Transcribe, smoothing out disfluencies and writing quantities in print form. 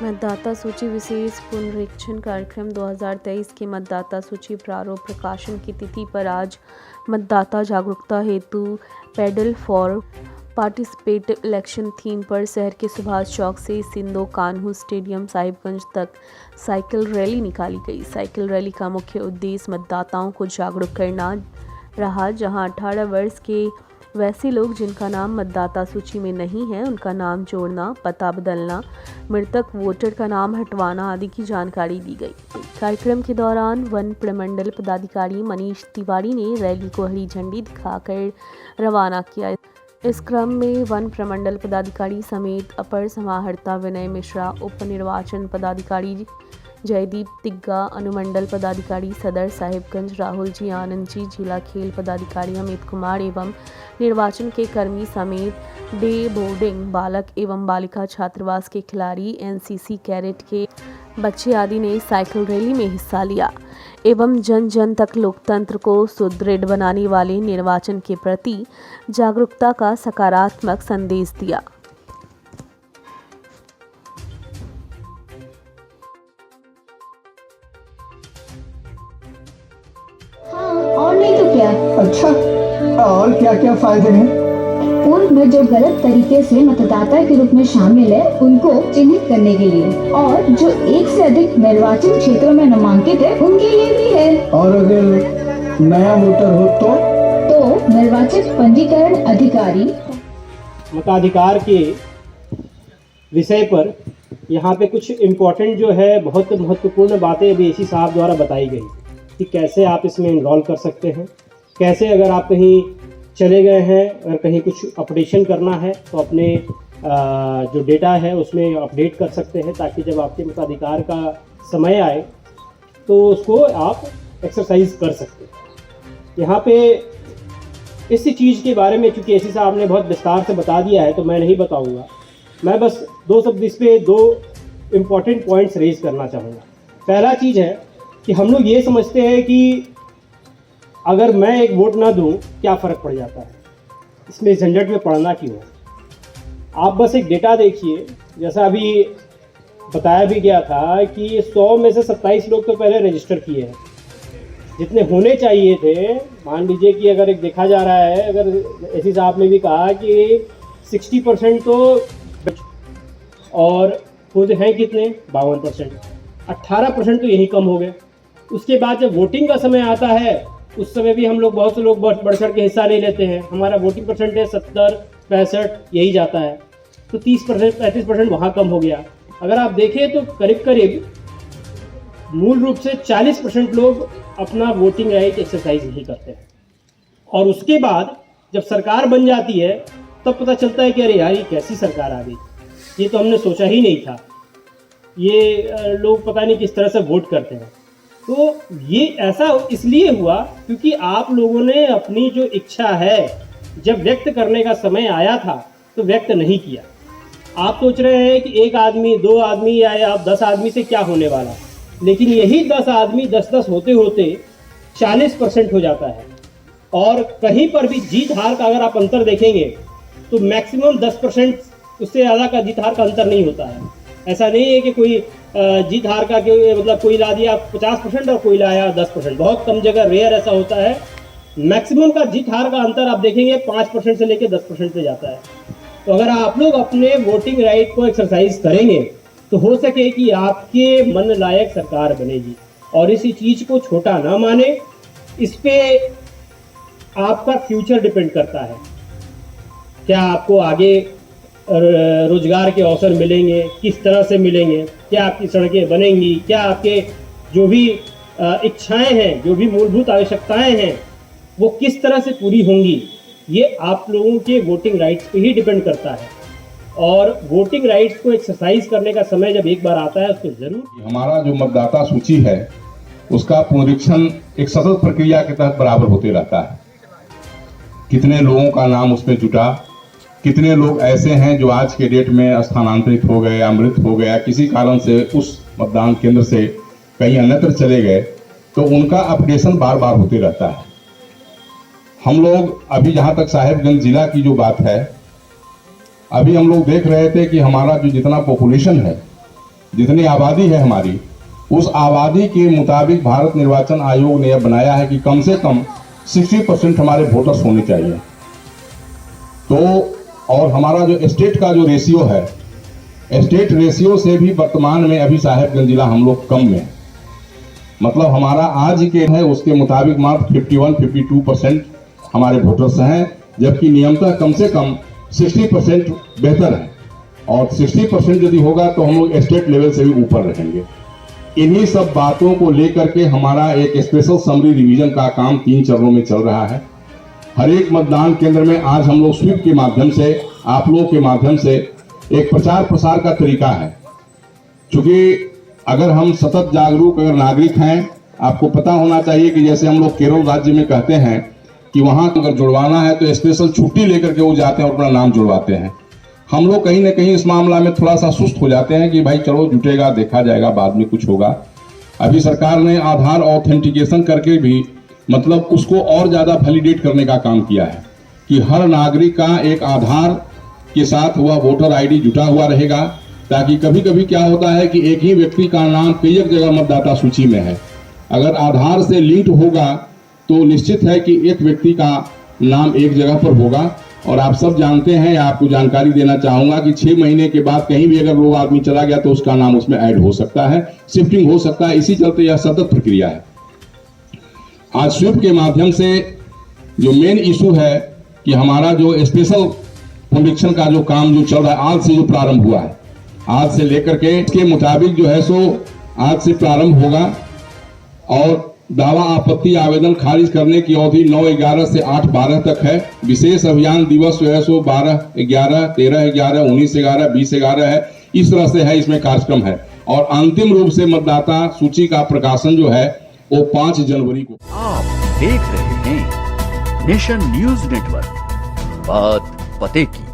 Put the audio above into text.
मतदाता सूची विशेष पुनरीक्षण कार्यक्रम 2023 के मतदाता सूची प्रारूप प्रकाशन की तिथि पर आज मतदाता जागरूकता हेतु pedal for participative election theme पर शहर के सुभाष चौक से सिंधो कान्हू स्टेडियम साहिबगंज तक साइकिल रैली निकाली गई। साइकिल रैली का मुख्य उद्देश्य मतदाताओं को जागरूक करना रहा, जहां 18 वर्ष के वैसे लोग जिनका नाम मतदाता सूची में नहीं है उनका नाम जोड़ना, पता बदलना, मृतक वोटर का नाम हटवाना आदि की जानकारी दी गई। कार्यक्रम के दौरान वन प्रमंडल पदाधिकारी मनीष तिवारी ने रैली को हरी झंडी दिखाकर रवाना किया। इस क्रम में वन प्रमंडल पदाधिकारी समेत अपर समाहर्ता विनय मिश्रा, उप निर्वाचन पदाधिकारी जयदीप तिग्गा, अनुमंडल पदाधिकारी सदर साहिबगंज राहुल जी आनंद जी, जिला खेल पदाधिकारी अमित कुमार एवं निर्वाचन के कर्मी समेत डे बोर्डिंग बालक एवं बालिका छात्रावास के खिलाड़ी, एनसीसी कैडेट के बच्चे आदि ने साइकिल रैली में हिस्सा लिया एवं जन जन तक लोकतंत्र को सुदृढ़ बनाने वाले निर्वाचन के प्रति जागरूकता का सकारात्मक संदेश दिया। और नहीं तो क्या। अच्छा, और क्या क्या फायदे हैं? पूर्व में जो गलत तरीके से मतदाता के रूप में शामिल है उनको चिन्हित करने के लिए, और जो एक से अधिक निर्वाचन क्षेत्रों में नामांकित है उनके लिए भी है। और अगर नया वोटर हो तो निर्वाचन पंजीकरण अधिकारी मताधिकार के विषय पर यहाँ पे कुछ इम्पोर्टेंट जो है बहुत महत्वपूर्ण बातें अभी एसी साहब द्वारा बताई गई कि कैसे आप इसमें इन्वॉल्व कर सकते हैं, कैसे अगर आप कहीं चले गए हैं, अगर कहीं कुछ अपडेशन करना है तो अपने जो डेटा है उसमें अपडेट कर सकते हैं, ताकि जब आपके मताधिकार का समय आए तो उसको आप एक्सरसाइज कर सकते हैं। यहाँ पे इस चीज़ के बारे में चूँकि एसी साहब ने बहुत विस्तार से बता दिया है तो मैं नहीं बताऊँगा, मैं बस दो शब्द इस पर दो इम्पॉर्टेंट पॉइंट्स रेज करना चाहूँगा। पहला चीज़ है कि हम लोग ये समझते हैं कि अगर मैं एक वोट ना दूं क्या फ़र्क पड़ जाता है, इसमें झंझट में पड़ना क्यों है। आप बस एक डेटा देखिए, जैसा अभी बताया भी गया था कि 100 में से 27 लोग तो पहले रजिस्टर किए हैं, जितने होने चाहिए थे। मान लीजिए कि अगर एक देखा जा रहा है, अगर एसी साहब ने भी कहा कि 60% तो, और खुद हैं कितने 52%, 18% तो यही कम हो गए। उसके बाद जब वोटिंग का समय आता है उस समय भी हम लोग बहुत से लोग बढ़ चढ़ के हिस्सा नहीं लेते हैं। हमारा वोटिंग परसेंटेज 70-65 यही जाता है, तो 30% 35% वहाँ कम हो गया। अगर आप देखें तो करीब करीब मूल रूप से 40% लोग अपना वोटिंग राइट एक्सरसाइज नहीं करते हैं। और उसके बाद जब सरकार बन जाती है तब पता चलता है कि अरे यार ये कैसी सरकार आ गई, ये तो हमने सोचा ही नहीं था, ये लोग पता नहीं किस तरह से वोट करते हैं। तो ये ऐसा इसलिए हुआ क्योंकि आप लोगों ने अपनी जो इच्छा है जब व्यक्त करने का समय आया था तो व्यक्त नहीं किया। आप सोच रहे हैं कि एक आदमी, 2 आदमी या आप 10 आदमी से क्या होने वाला, लेकिन यही 10 आदमी 10-10 होते होते 40% हो जाता है। और कहीं पर भी जीत हार का अगर आप अंतर देखेंगे तो मैक्सिमम 10%, उससे ज़्यादा का जीत हार का अंतर नहीं होता है। ऐसा नहीं है कि कोई जीत हार का मतलब कोई ला दिया 50% और कोई लाया 10%, बहुत कम जगह रेयर ऐसा होता है। मैक्सिमम का जीत हार का अंतर आप देखेंगे 5% से लेकर 10% पे जाता है। तो अगर आप लोग अपने वोटिंग राइट को एक्सरसाइज करेंगे तो हो सके कि आपके मन लायक सरकार बनेगी। और इसी चीज़ को छोटा ना माने, इस पे आपका फ्यूचर डिपेंड करता है। क्या आपको आगे रोजगार के अवसर मिलेंगे, किस तरह से मिलेंगे, क्या आपकी सड़कें बनेंगी, क्या आपके जो भी इच्छाएं हैं, जो भी मूलभूत आवश्यकताएं हैं वो किस तरह से पूरी होंगी, ये आप लोगों के वोटिंग राइट्स पे ही डिपेंड करता है। और वोटिंग राइट्स को एक्सरसाइज करने का समय जब एक बार आता है उसको जरूर। हमारा जो मतदाता सूची है उसका पुनरीक्षण एक सतत प्रक्रिया के तहत बराबर होते रहता है। कितने लोगों का नाम उसमें जुटा, कितने लोग ऐसे हैं जो आज के डेट में स्थानांतरित हो गए या मृत हो गया, किसी कारण से उस मतदान केंद्र से कहीं अन्यत्र चले गए, तो उनका अपडेशन बार बार होते रहता है। हम लोग अभी जहाँ तक साहिबगंज जिला की जो बात है, अभी हम लोग देख रहे थे कि हमारा जो जितना पॉपुलेशन है जितनी आबादी है हमारी, उस आबादी के मुताबिक भारत निर्वाचन आयोग ने यह बनाया है कि कम से कम 60% हमारे वोटर्स होने चाहिए। तो और हमारा जो स्टेट का जो रेशियो है, स्टेट रेशियो से भी वर्तमान में अभी साहेबगंज जिला हम लोग कम में, मतलब हमारा आज के है उसके मुताबिक मात्र 51-52% हमारे वोटर्स हैं, जबकि नियमतः कम से कम 60% बेहतर है। और 60% यदि होगा तो हम लोग स्टेट लेवल से भी ऊपर रहेंगे। इन्हीं सब बातों को लेकर के हमारा एक स्पेशल समरी रिवीजन का काम 3 चरणों में चल रहा है। हर एक मतदान केंद्र में आज हम लोग स्वीप के माध्यम से, आप लोगों के माध्यम से एक प्रचार प्रसार का तरीका है। क्योंकि अगर हम सतत जागरूक अगर नागरिक हैं, आपको पता होना चाहिए कि जैसे हम लोग केरल राज्य में कहते हैं कि वहां अगर जुड़वाना है तो स्पेशल छुट्टी लेकर के वो जाते हैं और अपना नाम जुड़वाते हैं। हम लोग कहीं ना कहीं इस मामला में थोड़ा सा सुस्त हो जाते हैं कि भाई चलो जुटेगा, देखा जाएगा, बाद में कुछ होगा। अभी सरकार ने आधार ऑथेंटिकेशन करके भी मतलब उसको और ज्यादा वैलिडेट करने का काम किया है कि हर नागरिक का एक आधार के साथ वह वोटर आईडी जुटा हुआ रहेगा, ताकि कभी कभी क्या होता है कि एक ही व्यक्ति का नाम कई एक जगह मतदाता सूची में है। अगर आधार से लिंक्ड होगा तो निश्चित है कि एक व्यक्ति का नाम एक जगह पर होगा। और आप सब जानते हैं, आपको जानकारी देना चाहूंगा कि 6 महीने के बाद कहीं भी अगर लोग आदमी चला गया तो उसका नाम उसमें ऐड हो सकता है, शिफ्टिंग हो सकता है। इसी चलते यह सतत प्रक्रिया है। आज स्वीप के माध्यम से जो मेन इशू है कि हमारा जो स्पेशल पुनरीक्षण का जो काम जो चल रहा है, आज से जो प्रारंभ हुआ है, आज से लेकर के इसके मुताबिक जो है सो आज से प्रारंभ होगा। और दावा आपत्ति आवेदन खारिज करने की अवधि 9/11 से 8/12 तक है। विशेष अभियान दिवस जो है सो 12/11, 13/11, 19/11, 20/11 है। इस तरह से है, इसमें कार्यक्रम है। और अंतिम रूप से मतदाता सूची का प्रकाशन जो है वो 5 जनवरी को। आप देख रहे हैं नेशन न्यूज नेटवर्क, बात पते की।